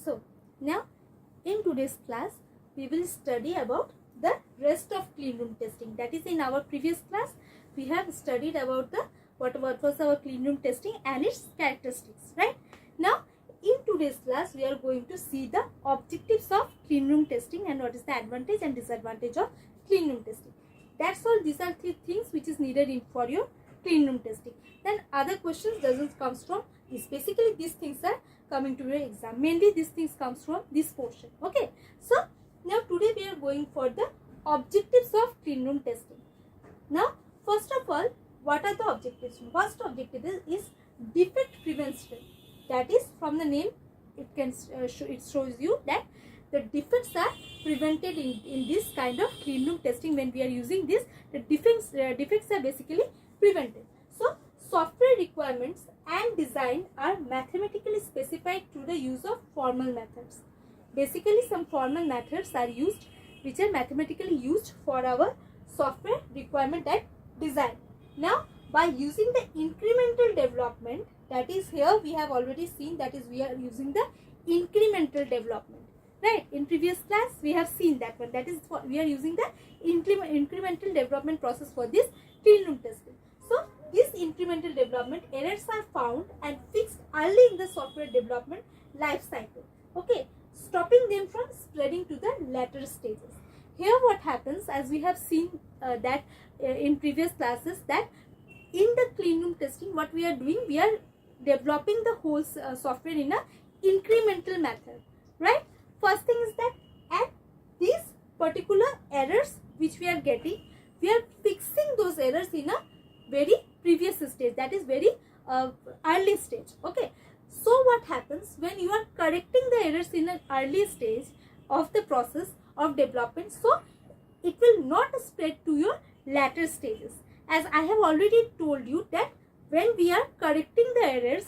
So now in today's class we will study about the rest of clean room testing. That is, in our previous class we have studied about the what was our clean room testing and its characteristics, right? Now in today's class we are going to see the objectives of clean room testing and what is the advantage and disadvantage of clean room testing. That's all. These are three things which is needed for your clean room testing. Then other questions doesn't comes from this. Basically these things are coming to your exam. Mainly these things comes from this portion. Okay. So now today we are going for the objectives of clean room testing. Now first of all, what are the objectives? First objective is defect prevention. That is, from the name it shows you that the defects are prevented in this kind of clean room testing. When we are using this, the defects are basically prevented. So software requirements and design are mathematically specified through the use of formal methods. Basically some formal methods are used which are mathematically used for our software requirement and design. Now by using the incremental development, that is, here we have already seen, that is, we are using the incremental development, right? In previous class we have seen that one. That is, we are using the incremental development process for this clean room testing. So this incremental development, errors are found and fixed early in the software development life cycle, okay, stopping them from spreading to the later stages. Here what happens, as we have seen that in previous classes, that in the clean room testing what we are doing, we are developing the whole software in a incremental method, right? First thing is that at these particular errors which we are getting, we are fixing those errors in a very previous stage, that is very early stage, okay. So what happens when you are correcting the errors in an early stage of the process of development, so it will not spread to your later stages. As I have already told you that when we are correcting the errors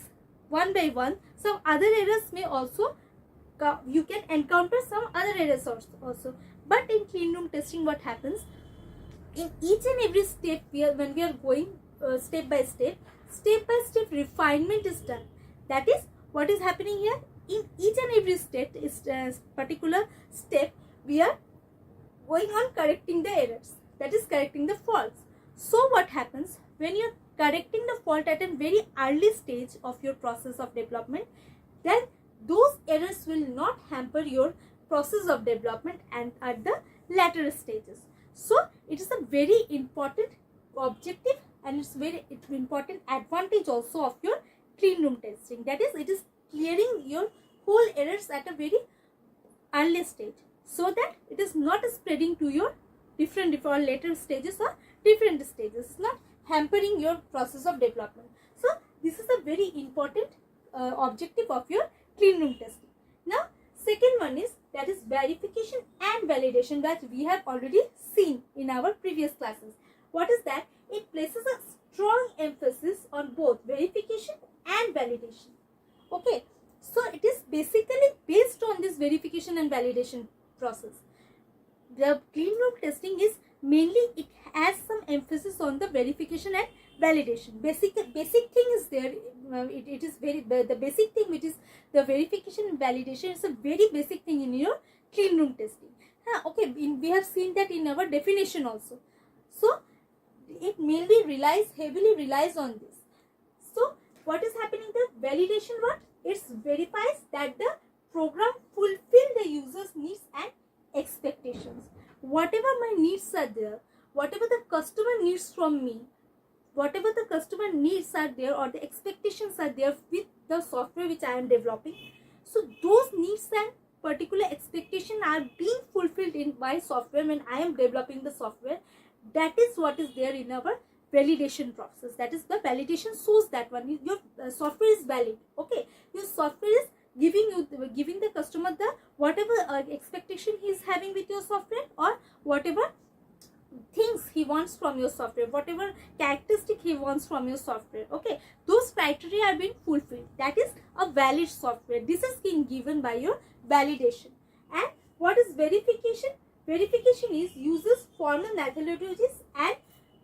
one by one, some other errors may also, you can encounter some other errors also. But in clean room testing what happens, in each and every step when we are going step by step refinement is done. That is what is happening here. In each and every step particular step we are going on correcting the errors, that is correcting the faults. So what happens when you are correcting the fault at a very early stage of your process of development, then those errors will not hamper your process of development and at the later stages. So it is a very important objective and it's very important advantage also of your clean room testing. That is, it is clearing your whole errors at a very early stage, so that it is not spreading to your different later stages or different stages. It's not hampering your process of development. So this is a very important objective of your clean room testing. Now second one is, that is verification and validation, that we have already seen in our previous classes. What is that? It places a strong emphasis on both verification and validation, okay. So it is basically based on this verification and validation process. The clean room testing is mainly, it has some emphasis on the verification and validation. Basic thing is there. It is very, the basic thing which is the verification and validation is a very basic thing in your clean room testing. Okay, we have seen that in our definition also. So it mainly heavily relies on this. So what is happening? The validation, what? It verifies that the program fulfill the user's needs and expectations. Whatever my needs are there, whatever the customer needs from me, whatever the customer needs are there or the expectations are there with the software which I am developing, so those needs and particular expectation are being fulfilled in my software when I am developing the software. That is what is there in our validation process. That is, the validation shows that one, your software is valid, okay. Your software is giving the customer the whatever expectation he is having with your software, or whatever things he wants from your software, whatever characteristic he wants from your software, okay. Those criteria are being fulfilled. That is a valid software. This is being given by your validation. And what is verification? Verification is uses formal methodologies and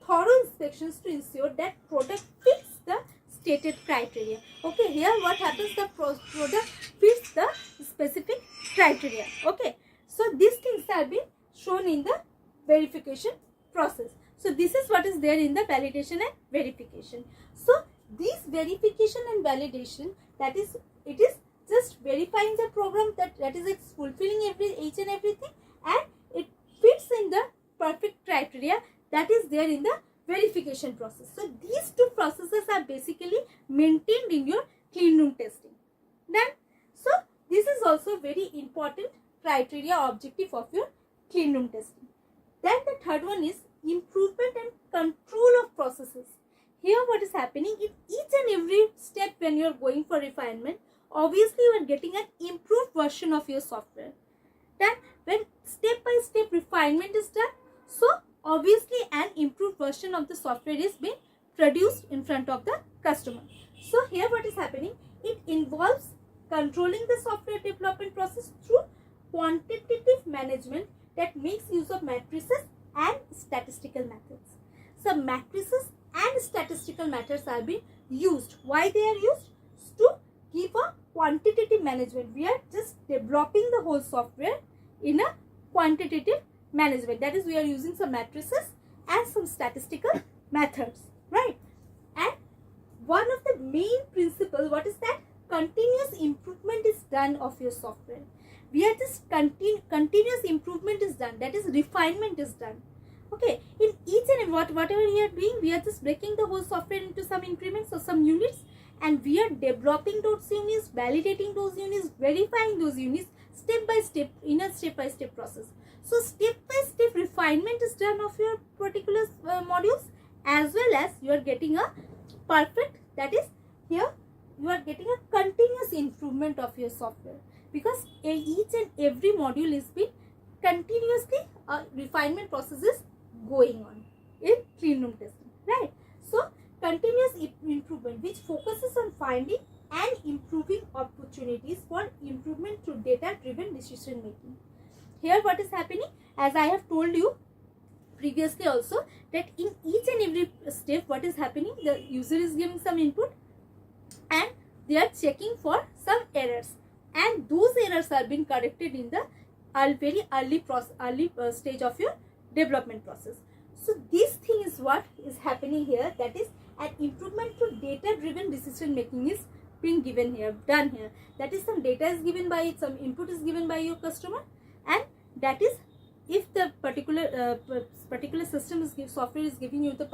thorough inspections to ensure that product fits the stated criteria. Okay, here what happens, the product fits the criteria. Okay, so these things have been shown in the verification process. So this is what is there in the validation and verification. So this verification and validation, that is, it is just verifying the program, that is, it's fulfilling each and everything, and it fits in the perfect criteria that is there in the verification process. So these two processes are basically maintained in your clean room testing. Then, so this is also very important criteria objective of your clean room testing. Then the third one is improvement and control of processes. Here what is happening, in each and every step when you are going for refinement, obviously you are getting an improved version of your software. Then when step by step refinement is done, so obviously an improved version of the software is being produced in front of the customer. So here what is happening, it involves controlling the software development process through quantitative management that makes use of matrices and statistical methods. So matrices and statistical methods are being used. Why they are used? To give a quantitative management. We are just developing the whole software in a quantitative management. That is, we are using some matrices and some statistical methods, right? And one of the main principles, what is that? Continuous improvement is done of your software. We are just continuous improvement is done. That is, refinement is done. Okay, in each and whatever we are doing, we are just breaking the whole software into some increments or some units, and we are developing those units, validating those units, verifying those units step by step in a step by step process. So step by step refinement is done of your particular modules, as well as you are getting a perfect, that is, here you are getting a continuous improvement of your software, because each and every module is being continuously refinement process is going on in clean room testing, right? So continuous improvement, which focuses on finding and improving opportunities for improvement through data driven decision making. Here what is happening, as I have told you previously also, that in each and every step what is happening, the user is giving some input and they are checking for some errors, and those errors are being corrected in the very early stage of your development process. So this thing is what is happening here, that is, an improvement through data driven decision making is being given here, done here. That is, some data is given by it, some input is given by your customer, and that is, if the particular system is software is giving you the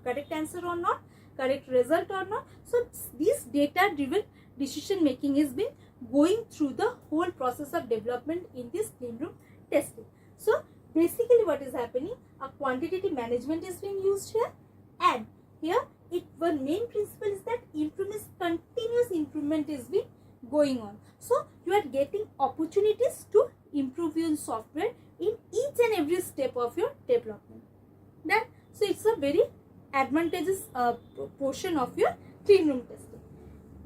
correct answer or not, correct result or not. So this data driven decision making is being going through the whole process of development in this clean room testing. So basically what is happening, a quantitative management is being used here, and here one main principle is that continuous improvement is being going on. So you are getting opportunities to improve your software in each and every step of your development. Then, so it's a very advantageous portion of your clean room testing.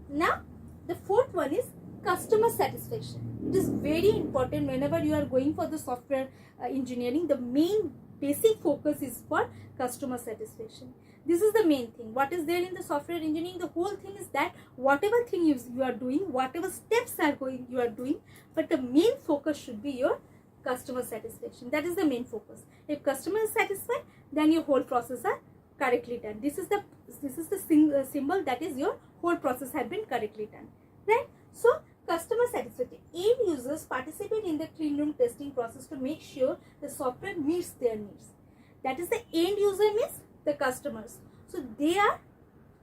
Now the fourth one is customer satisfaction. It is very important whenever you are going for the software engineering. The main basic focus is for customer satisfaction. This is the main thing. What is there in the software engineering? The whole thing is that whatever thing you are doing, whatever steps you are doing, but the main focus should be your customer satisfaction. That is the main focus. If customer is satisfied, then your whole process are correctly done. This is the symbol, that is, your whole process has been correctly done, right? So customer satisfaction. End users participate in the clean room testing process to make sure the software meets their needs. That is, the end user means the customers. So they are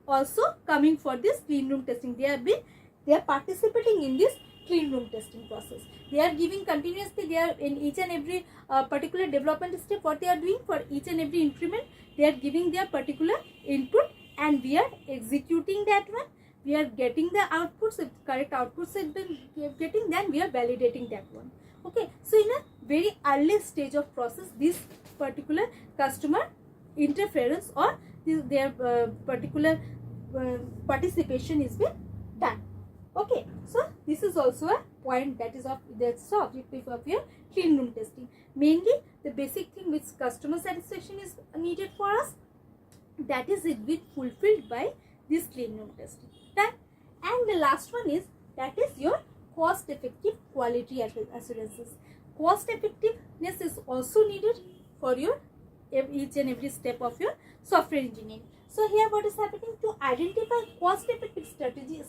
also coming for this clean room testing. They are participating in this clean room testing process. They are giving continuously, they are in each and every particular development step, what they are doing for each and every increment, they are giving their particular input, and we are executing that one. We are getting the outputs, if correct outputs have been getting, then we are validating that one. Okay, so in a very early stage of process, this particular customer interference or their particular participation is being done. Okay, so this is also a point that is that's the objective of your clean room testing. Mainly the basic thing which customer satisfaction is needed for us, that is it being fulfilled by this clean room testing. Done. And the last one is, that is your cost effective quality assurances. Cost effectiveness is also needed for your each and every step of your software engineering. So here what is happening, to identify cost effective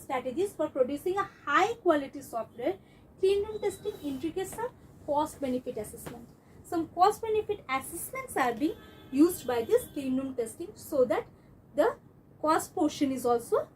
strategies for producing a high quality software, clean room testing integrates some cost benefit assessment. Some cost benefit assessments are being used by this clean room testing, so that the cost portion is also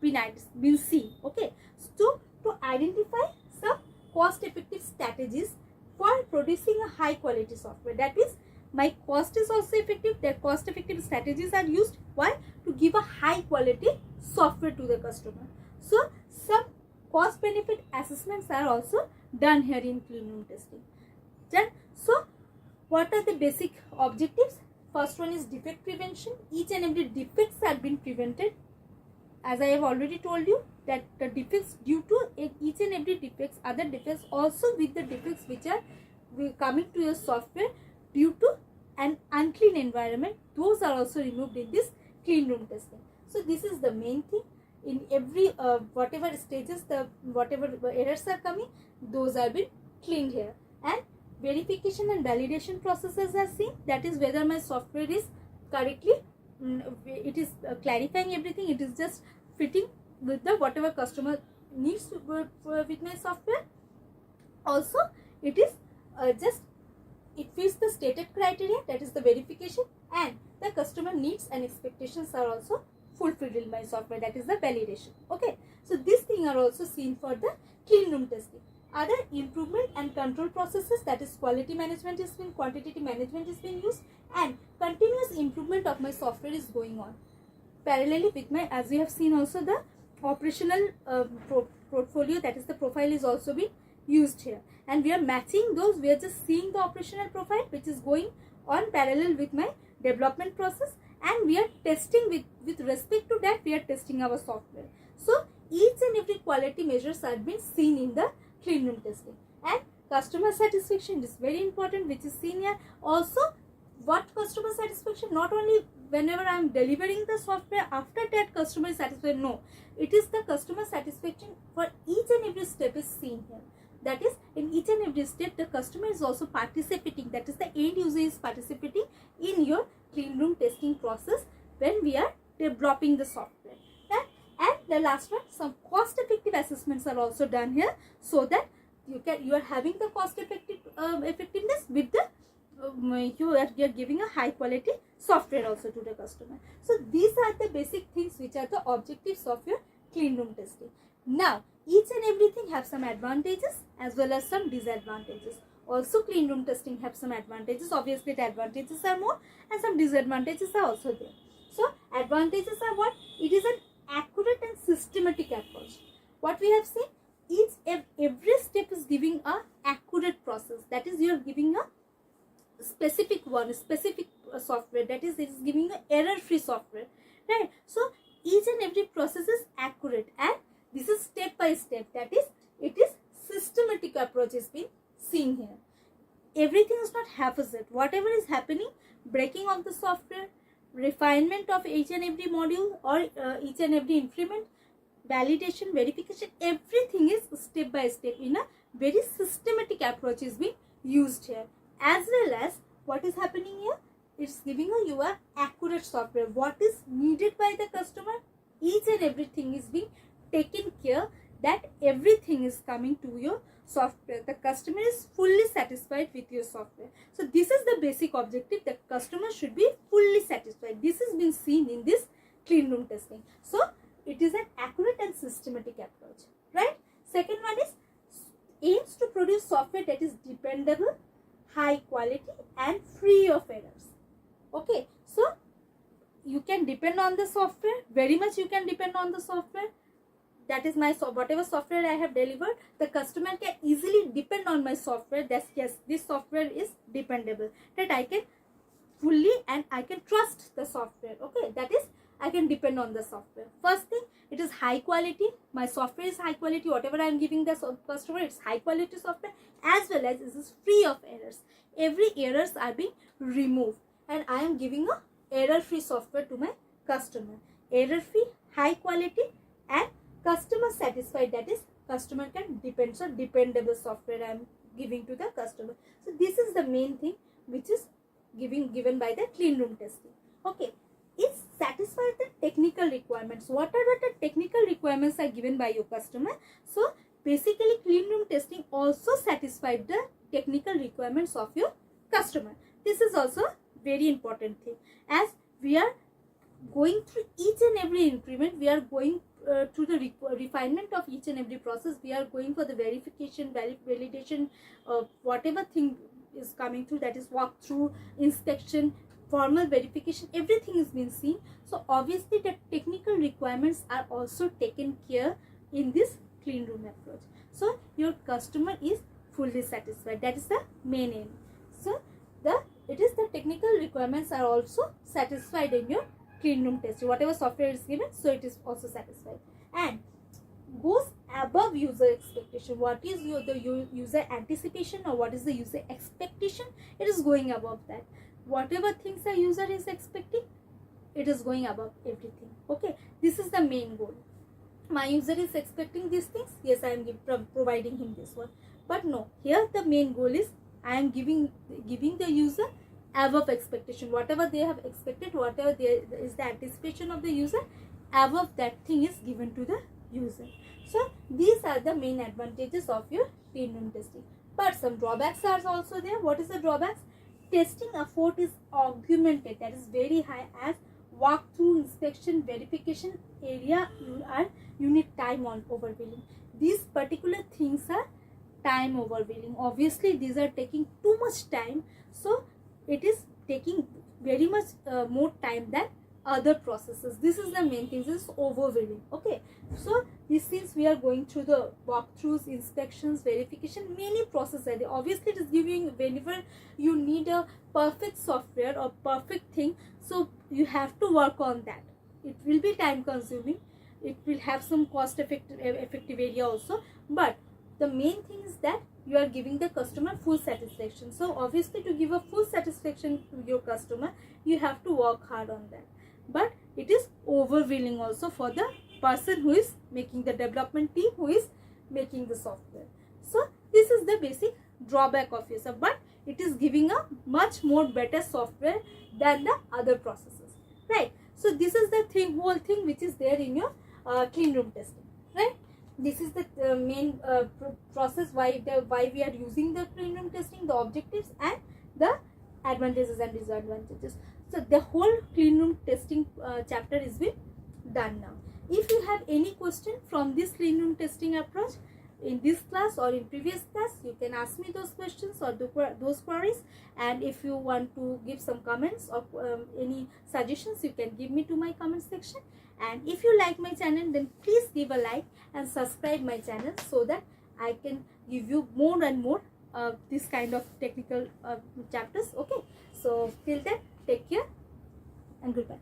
been seen. Okay, so to identify some cost effective strategies for producing a high quality software, that is, my cost is also effective, that cost effective strategies are used. Why? To give a high quality software to the customer. So some cost benefit assessments are also done here in clean room testing. Then, so what are the basic objectives? First one is defect prevention. Each and every defects have been prevented. As I have already told you, that the defects due to each and every defects, other defects also with the defects which are coming to your software due to an unclean environment, those are also removed in this clean room testing. So this is the main thing. In every whatever stages, the whatever errors are coming, those are being cleaned here. And verification and validation processes are seen, that is whether my software is correctly, it is clarifying everything, it is just fitting with the whatever customer needs to with my software. Also it is just it fits the stated criteria, that is the verification, and the customer needs and expectations are also fulfilled in my software, that is the validation. Okay, so these things are also seen for the clean room testing. Other improvement and control processes, that is quality management is being, quantitative management is being used, and continuous improvement of my software is going on. Parallelly with my, as we have seen also, the operational portfolio, that is the profile, is also being used here, and we are matching those, we are just seeing the operational profile which is going on parallel with my development process, and we are testing with respect to that, we are testing our software. So each and every quality measures are being seen in the clean room testing. And customer satisfaction is very important, which is seen here. Also, what customer satisfaction, not only whenever I am delivering the software, after that customer is satisfied, no, it is the customer satisfaction for each and every step is seen here. That is, in each and every step the customer is also participating, that is the end user is participating in your clean room testing process when we are developing the software. And the last one, some cost effective assessments are also done here, so that you are having the cost effectiveness with the you are giving a high quality software also to the customer. So these are the basic things which are the objectives of your clean room testing. Now each and everything have some advantages as well as some disadvantages. Also clean room testing have some advantages, obviously the advantages are more, and some disadvantages are also there. So advantages are what? It is an accurate and systematic approach. What we have seen, every step is giving a accurate process, that is you are giving a specific software, that is it is giving a error free software, right? So each and every process is accurate, and this is step by step, that is it is systematic approach is being seen here. Everything is not haphazard, whatever is happening, breaking of the software, refinement of each and every module or each and every increment, validation, verification, everything is step by step in a very systematic approach is being used here. As well as what is happening here, it's giving you a accurate software, what is needed by the customer, each and everything is being taken care, that everything is coming to your software, the customer is fully satisfied with your software. So this is the basic objective, the customer should be fully satisfied. This has been seen in this clean room testing. So it is an accurate and systematic approach, right? Second one is aims to produce software that is dependable, high quality and free of errors. Okay, so you can depend on the software, very much you can depend on the software. That is my whatever software I have delivered, the customer can easily depend on my software. That's yes, this software is dependable, that I can fully and I can trust the software. Okay, that is I can depend on the software. First thing, it is high quality. My software is high quality. Whatever I am giving the customer, it's high quality software, as well as this is free of errors. Every errors are being removed, and I am giving a error-free software to my customer. Error-free, high quality, and customer satisfied. That is, customer can depend. So dependable software I am giving to the customer. So this is the main thing which is given by the clean room testing. Okay, it satisfies the technical requirements. What are the technical requirements are given by your customer? So basically clean room testing also satisfied the technical requirements of your customer. This is also very important thing. As we are going through each and every increment, we are going through the refinement of each and every process. We are going for the verification, validation, whatever thing is coming through, that is walkthrough, inspection, formal verification, everything is being seen. So obviously the technical requirements are also taken care in this clean room approach. So your customer is fully satisfied. That is the main aim. So the technical requirements are also satisfied in your clean room testing. Whatever software is given, so it is also satisfied and goes above user expectation. What is the user anticipation, or what is the user expectation? It is going above that. Whatever things a user is expecting, it is going above everything. Okay, this is the main goal. My user is expecting these things, yes, I am providing him this one. But no, here the main goal is I am giving the user above expectation. Whatever they have expected, whatever is the anticipation of the user, above that thing is given to the user. So these are the main advantages of your clean room testing. But some drawbacks are also there. What is the drawbacks? Testing effort is augmented, that is very high, as walkthrough, inspection, verification area you need time on overwhelming. These particular things are time overwhelming. Obviously these are taking too much time, so it is taking very much more time than other processes. This is the main thing. This is overwhelming. Okay, so this is we are going through the walkthroughs, inspections, verification, many processes are there. Obviously it is giving, whenever you need a perfect software or perfect thing, so you have to work on that. It will be time consuming, it will have some cost effective area also, but the main thing is that you are giving the customer full satisfaction. So obviously to give a full satisfaction to your customer, you have to work hard on that. But it is overwhelming also for the person who is making the development team, who is making the software. So this is the basic drawback of yourself, but it is giving a much more better software than the other processes, right? So this is the whole thing which is there in your clean room testing, right? This is the main process why we are using the clean room testing, the objectives and the advantages and disadvantages. So the whole clean room testing chapter is been done now. If you have any question from this clean room testing approach in this class or in previous class, you can ask me those questions or those queries. And if you want to give some comments or any suggestions, you can give me to my comment section. And if you like my channel, then please give a like and subscribe my channel, so that I can give you more and more this kind of technical chapters. Okay, so till then, take care and goodbye.